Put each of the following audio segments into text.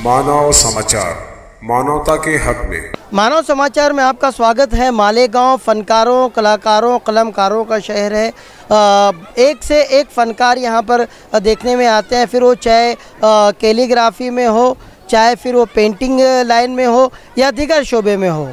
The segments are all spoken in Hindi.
मानव समाचार, मानवता के हक में। मानव समाचार में आपका स्वागत है। मालेगांव फनकारों, कलाकारों, कलमकारों का शहर है। एक से एक फनकार यहाँ पर देखने में आते हैं, फिर वो चाहे कैलीग्राफी में हो, चाहे फिर वो पेंटिंग लाइन में हो या दीगर शोबे में हो।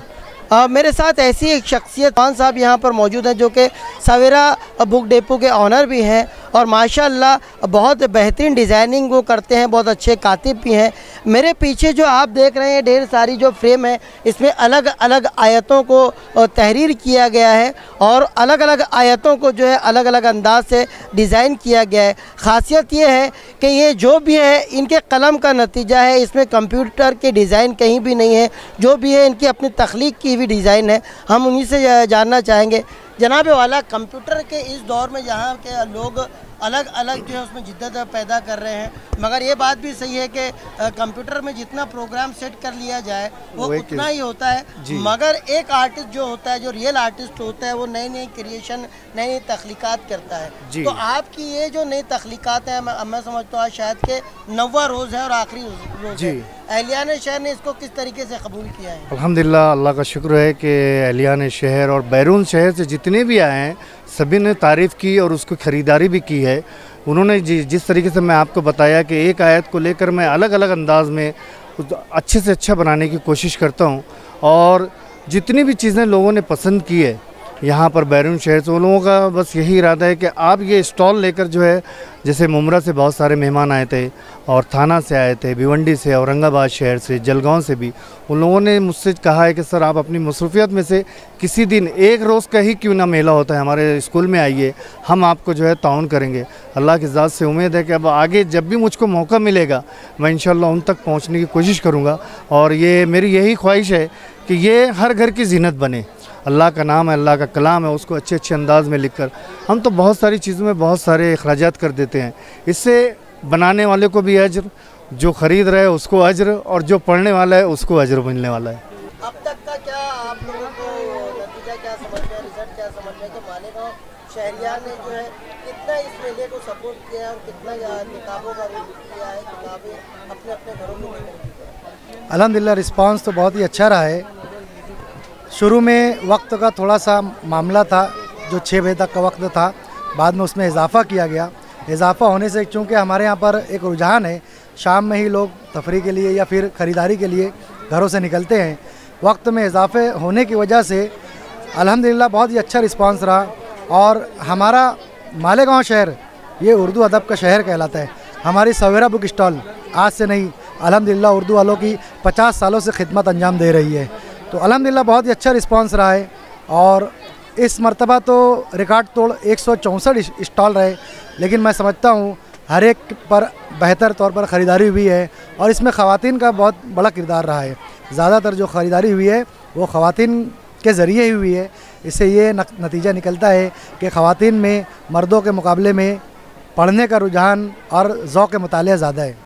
मेरे साथ ऐसी एक शख्सियत खान साहब यहाँ पर मौजूद हैं जो कि सवेरा बुक डेपो के ऑनर भी हैं और माशाल्लाह बहुत बेहतरीन डिज़ाइनिंग वो करते हैं, बहुत अच्छे कातिब भी हैं। मेरे पीछे जो आप देख रहे हैं ढेर सारी जो फ्रेम है, इसमें अलग अलग आयतों को तहरीर किया गया है और अलग अलग आयतों को जो है अलग अलग अंदाज से डिज़ाइन किया गया है। ख़ासियत ये है कि ये जो भी है इनके कलम का नतीजा है, इसमें कंप्यूटर के डिज़ाइन कहीं भी नहीं है, जो भी है इनकी अपनी तख्लीक की हुई डिज़ाइन है। हम उन्हीं से जानना चाहेंगे। जनाब वाला, कंप्यूटर के इस दौर में जहाँ के लोग अलग अलग जो है उसमें जिद्दत पैदा कर रहे हैं, मगर ये बात भी सही है कि कंप्यूटर में जितना प्रोग्राम सेट कर लिया जाए वो उतना ही होता है, मगर एक आर्टिस्ट जो होता है, जो रियल आर्टिस्ट होता है, वो नई नई क्रिएशन, नई नई तख्लीकात करता है। तो आपकी ये जो नई तख्लीकात है, मैं समझता हूँ शायद के 90वां रोज़ है और आखिरी रोज़ है। अहलियान शहर ने इसको किस तरीके से कबूल किया है? अल्हम्दुलिल्लाह, अल्लाह का शुक्र है कि अहलियान शहर और बैरून शहर से जितने भी आए हैं सभी ने तारीफ़ की और उसको ख़रीदारी भी की है। उन्होंने जिस तरीके से मैं आपको बताया कि एक आयत को लेकर मैं अलग अलग अंदाज में अच्छे से अच्छा बनाने की कोशिश करता हूँ और जितनी भी चीज़ें लोगों ने पसंद की है यहाँ पर बैरून शहर से, उन लोगों का बस यही इरादा है कि आप ये स्टॉल लेकर जो है, जैसे मुमरा से बहुत सारे मेहमान आए थे और थाना से आए थे, भिवंडी से, औरंगाबाद शहर से, जलगांव से भी, उन लोगों ने मुझसे कहा है कि सर आप अपनी मसरूफियत में से किसी दिन एक रोज़ का ही क्यों ना मेला होता है हमारे स्कूल में आइए, हम आपको जो है ताउन करेंगे। अल्लाह की ज़ात से उम्मीद है कि अब आगे जब भी मुझको मौका मिलेगा मैं इंशाअल्लाह उन तक पहुँचने की कोशिश करूँगा और ये मेरी यही ख्वाहिश है कि ये हर घर की जीनत बने। अल्लाह का नाम है, अल्लाह का कलाम है, उसको अच्छे अच्छे अंदाज में लिखकर हम तो बहुत सारी चीज़ों में बहुत सारे अखराजात कर देते हैं। इससे बनाने वाले को भी अज्र, जो ख़रीद रहे उसको अज्र और जो पढ़ने वाला है उसको अज्र मिलने वाला है। अब तक का क्या आप लोगों को नतीजा क्या समझते हैं, रिजल्ट क्या समझते हैं कि मालेगांव शहरियार ने जो है कितना इस मेले को सपोर्ट किया है और कितना किताबों का भी किया है, किताबें अपने अपने घरों में लेकर? अल्हम्दुलिल्लाह, रिस्पांस तो बहुत ही अच्छा रहा है। शुरू में वक्त का थोड़ा सा मामला था, जो 6 बजे तक का वक्त था, बाद में उसमें इजाफ़ा किया गया। इजाफ़ा होने से चूँकि हमारे यहाँ पर एक रुझान है, शाम में ही लोग तफरी के लिए या फिर ख़रीदारी के लिए घरों से निकलते हैं, वक्त में इजाफे होने की वजह से अल्हम्दुलिल्लाह बहुत ही अच्छा रिस्पांस रहा। और हमारा मालेगांव शहर ये उर्दू अदब का शहर कहलाता है। हमारी सवेरा बुक स्टॉल आज से नहीं, अल्हम्दुलिल्लाह उर्दू वालों की 50 सालों से खिदमत अंजाम दे रही है। तो अल्हम्दुलिल्लाह बहुत ही अच्छा रिस्पांस रहा है और इस मर्तबा तो रिकॉर्ड तोड़ 164 स्टॉल रहे, लेकिन मैं समझता हूँ हर एक पर बेहतर तौर पर ख़रीदारी हुई है और इसमें ख़वातीन का बहुत बड़ा किरदार रहा है। ज़्यादातर जो ख़रीदारी हुई है वो ख़वातीन के ज़रिए ही हुई है। इससे ये नतीजा निकलता है कि ख़वातीन में मर्दों के मुकाबले में पढ़ने का रुझान और ज़ौक़ मुतालिया ज़्यादा है।